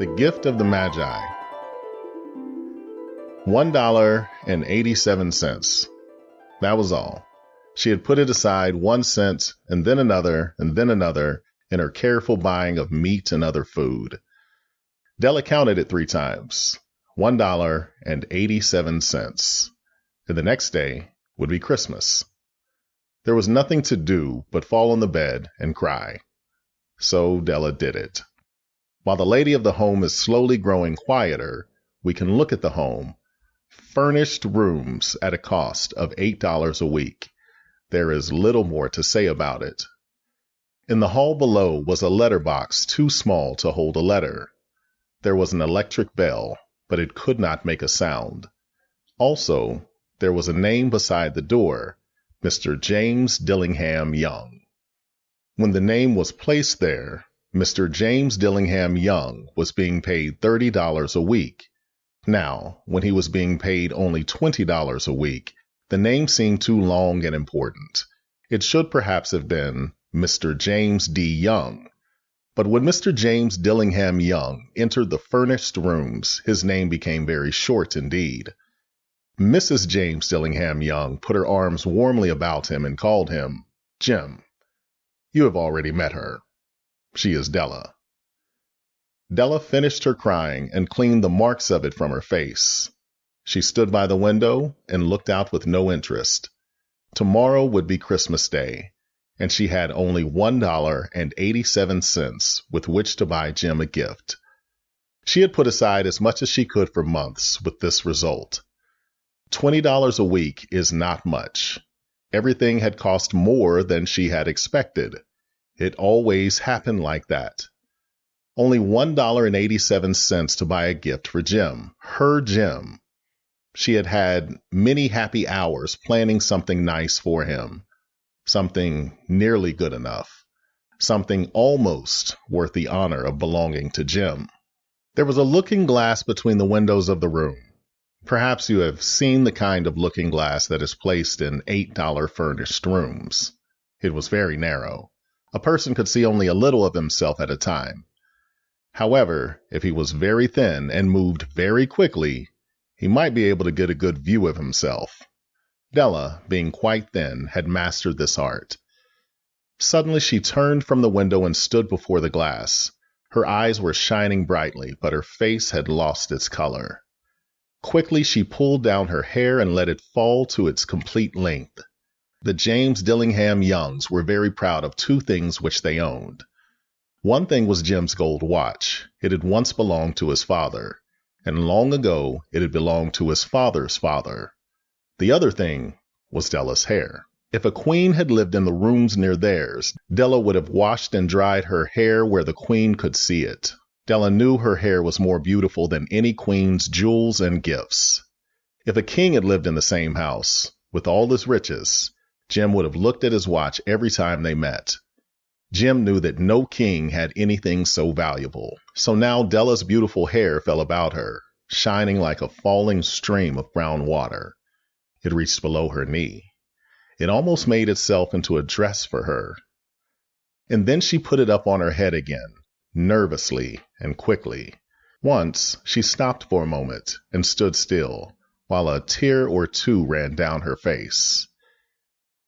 The gift of the Magi. $1.87. That was all. She had put it aside 1 cent, and then another, in her careful buying of meat and other food. Della counted it 3 times. $1.87. And the next day would be Christmas. There was nothing to do but fall on the bed and cry. So Della did it. While the lady of the home is slowly growing quieter, we can look at the home. Furnished rooms at a cost of $8 a week. There is little more to say about it. In the hall below was a letter box too small to hold a letter. There was an electric bell, but it could not make a sound. Also, there was a name beside the door, Mr. James Dillingham Young. When the name was placed there, Mr. James Dillingham Young was being paid $30 a week. Now, when he was being paid only $20 a week, the name seemed too long and important. It should perhaps have been Mr. James D. Young. But when Mr. James Dillingham Young entered the furnished rooms, his name became very short indeed. Mrs. James Dillingham Young put her arms warmly about him and called him Jim. You have already met her. She is Della. Della finished her crying and cleaned the marks of it from her face. She stood by the window and looked out with no interest. Tomorrow would be Christmas Day, and she had only $1.87 with which to buy Jim a gift. She had put aside as much as she could for months with this result. $20 a week is not much. Everything had cost more than she had expected. It always happened like that. Only $1.87 to buy a gift for Jim, her Jim. She had had many happy hours planning something nice for him, something nearly good enough, something almost worth the honor of belonging to Jim. There was a looking glass between the windows of the room. Perhaps you have seen the kind of looking glass that is placed in $8 furnished rooms. It was very narrow. A person could see only a little of himself at a time. However, if he was very thin and moved very quickly, he might be able to get a good view of himself. Della, being quite thin, had mastered this art. Suddenly she turned from the window and stood before the glass. Her eyes were shining brightly, but her face had lost its color. Quickly she pulled down her hair and let it fall to its complete length. The James Dillingham Youngs were very proud of 2 things which they owned. One thing was Jim's gold watch. It had once belonged to his father, and long ago it had belonged to his father's father. The other thing was Della's hair. If a queen had lived in the rooms near theirs, Della would have washed and dried her hair where the queen could see it. Della knew her hair was more beautiful than any queen's jewels and gifts. If a king had lived in the same house, with all his riches, Jim would have looked at his watch every time they met. Jim knew that no king had anything so valuable. So now Della's beautiful hair fell about her, shining like a falling stream of brown water. It reached below her knee. It almost made itself into a dress for her. And then she put it up on her head again, nervously and quickly. Once she stopped for a moment and stood still, while a tear or 2 ran down her face.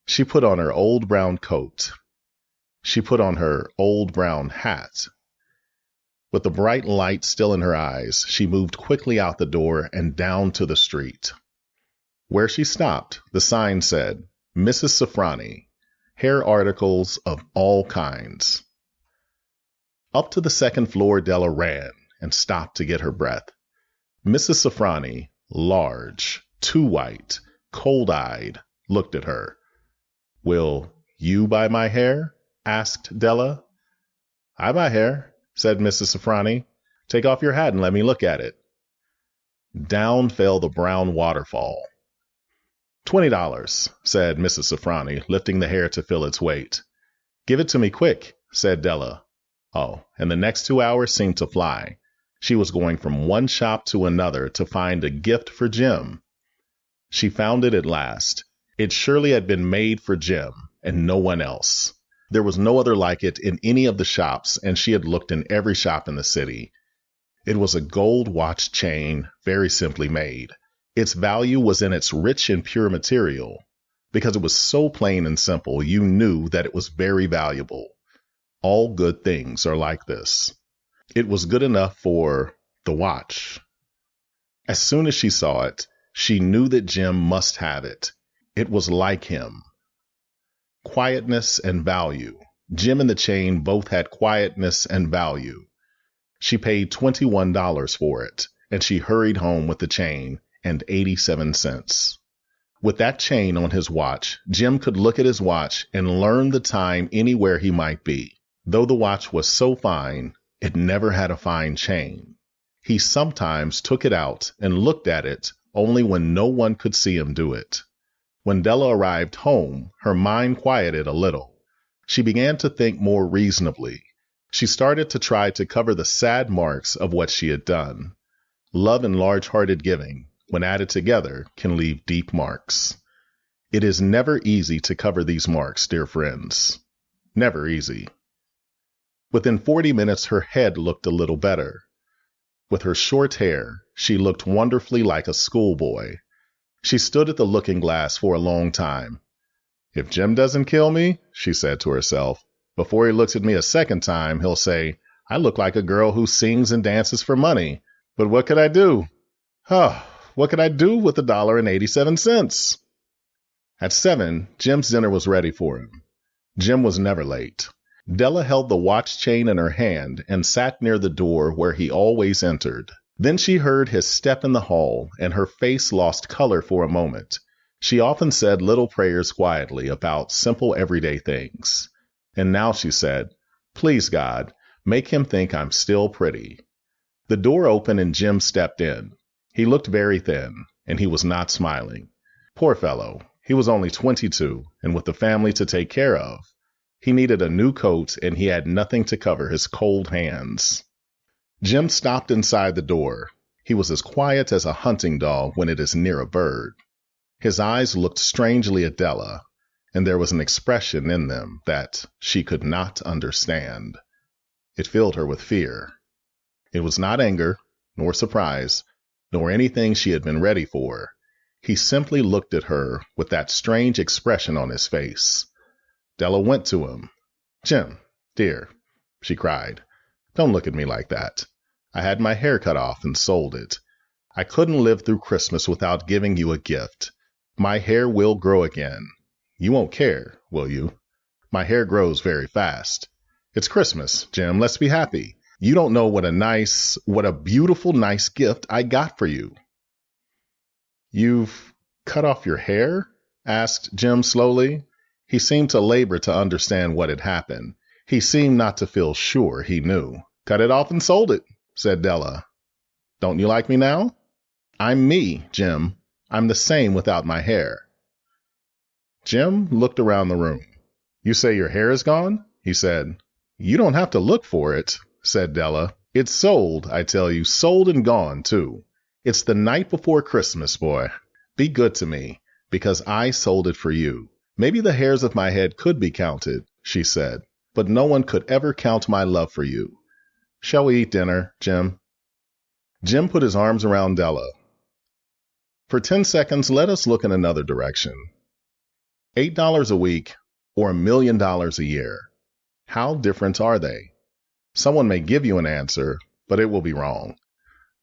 She put on her old brown coat. She put on her old brown hat. With the bright light still in her eyes, she moved quickly out the door and down to the street. Where she stopped, the sign said, Mrs. Safrani, hair articles of all kinds. Up to the 2nd floor Della ran and stopped to get her breath. Mrs. Safrani, large, too white, cold-eyed, looked at her. Will you buy my hair? Asked Della. I buy hair, said Mrs. Safrani. Take off your hat and let me look at it. Down fell the brown waterfall. $20, said Mrs. Safrani, lifting the hair to feel its weight. Give it to me quick, said Della. Oh, and the next 2 hours seemed to fly. She was going from one shop to another to find a gift for Jim. She found it at last. It surely had been made for Jim and no one else. There was no other like it in any of the shops, and she had looked in every shop in the city. It was a gold watch chain, very simply made. Its value was in its rich and pure material. Because it was so plain and simple, you knew that it was very valuable. All good things are like this. It was good enough for the watch. As soon as she saw it, she knew that Jim must have it. It was like him. Quietness and value. Jim and the chain both had quietness and value. She paid $21 for it, and she hurried home with the chain and 87 cents. With that chain on his watch, Jim could look at his watch and learn the time anywhere he might be. Though the watch was so fine, it never had a fine chain. He sometimes took it out and looked at it only when no one could see him do it. When Della arrived home, her mind quieted a little. She began to think more reasonably. She started to try to cover the sad marks of what she had done. Love and large-hearted giving, when added together, can leave deep marks. It is never easy to cover these marks, dear friends. Never easy. Within 40 minutes, her head looked a little better. With her short hair, she looked wonderfully like a schoolboy. She stood at the looking glass for a long time. If Jim doesn't kill me, she said to herself, before he looks at me a second time, he'll say, I look like a girl who sings and dances for money. But what could I do? What could I do with $1.87? At 7, Jim's dinner was ready for him. Jim was never late. Della held the watch chain in her hand and sat near the door where he always entered. Then she heard his step in the hall, and her face lost color for a moment. She often said little prayers quietly about simple everyday things. And now she said, Please, God, make him think I'm still pretty. The door opened and Jim stepped in. He looked very thin, and he was not smiling. Poor fellow, he was only 22, and with a family to take care of. He needed a new coat, and he had nothing to cover his cold hands. Jim stopped inside the door. He was as quiet as a hunting dog when it is near a bird. His eyes looked strangely at Della, and there was an expression in them that she could not understand. It filled her with fear. It was not anger, nor surprise, nor anything she had been ready for. He simply looked at her with that strange expression on his face. Della went to him. Jim, dear, she cried, don't look at me like that. I had my hair cut off and sold it. I couldn't live through Christmas without giving you a gift. My hair will grow again. You won't care, will you? My hair grows very fast. It's Christmas, Jim. Let's be happy. You don't know what a beautiful, nice gift I got for you. You've cut off your hair? Asked Jim slowly. He seemed to labor to understand what had happened. He seemed not to feel sure he knew. Cut it off and sold it, said Della. Don't you like me now? I'm me, Jim. I'm the same without my hair. Jim looked around the room. You say your hair is gone? He said. You don't have to look for it, said Della. It's sold, I tell you, sold and gone, too. It's the night before Christmas, boy. Be good to me, because I sold it for you. Maybe the hairs of my head could be counted, she said, but no one could ever count my love for you. Shall we eat dinner, Jim? Jim put his arms around Della. For 10 seconds, let us look in another direction. $8 a week or $1 million a year. How different are they? Someone may give you an answer, but it will be wrong.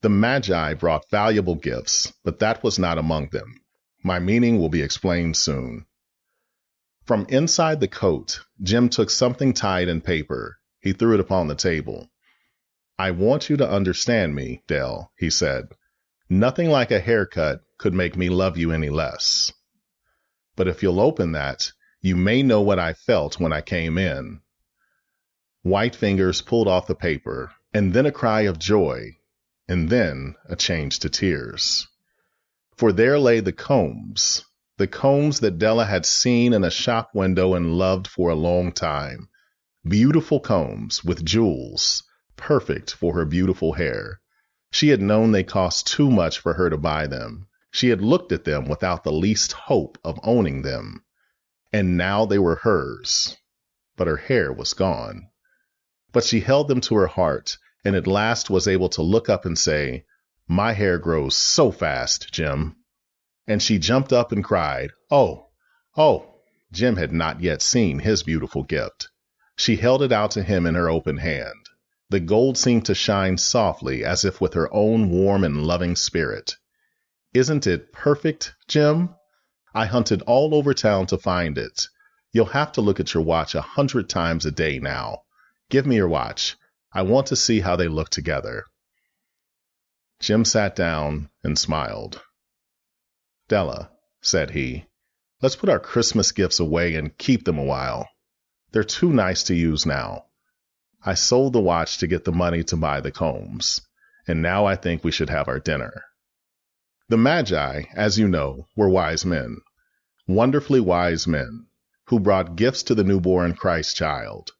The Magi brought valuable gifts, but that was not among them. My meaning will be explained soon. From inside the coat, Jim took something tied in paper. He threw it upon the table. I want you to understand me, Dell, he said. Nothing like a haircut could make me love you any less. But if you'll open that, you may know what I felt when I came in. White fingers pulled off the paper, and then a cry of joy, and then a change to tears. For there lay the combs that Della had seen in a shop window and loved for a long time. Beautiful combs with jewels, perfect for her beautiful hair. She had known they cost too much for her to buy them. She had looked at them without the least hope of owning them. And now they were hers. But her hair was gone. But she held them to her heart, and at last was able to look up and say, "My hair grows so fast, Jim." And she jumped up and cried, "Oh, oh." Jim had not yet seen his beautiful gift. She held it out to him in her open hand. The gold seemed to shine softly, as if with her own warm and loving spirit. "Isn't it perfect, Jim? I hunted all over town to find it. You'll have to look at your watch 100 times a day now. Give me your watch. I want to see how they look together." Jim sat down and smiled. "Della," said he, "let's put our Christmas gifts away and keep them a while. They're too nice to use now. I sold the watch to get the money to buy the combs, and now I think we should have our dinner." The Magi, as you know, were wise men, wonderfully wise men, who brought gifts to the newborn Christ child.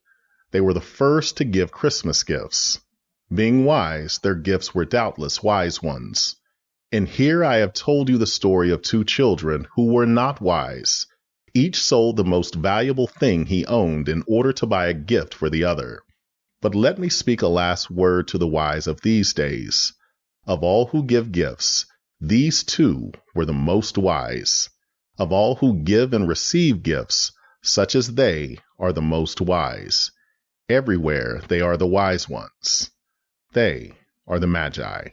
They were the first to give Christmas gifts. Being wise, their gifts were doubtless wise ones. And here I have told you the story of two children who were not wise. Each sold the most valuable thing he owned in order to buy a gift for the other. But let me speak a last word to the wise of these days. Of all who give gifts, these two were the most wise. Of all who give and receive gifts, such as they are the most wise. Everywhere they are the wise ones. They are the Magi.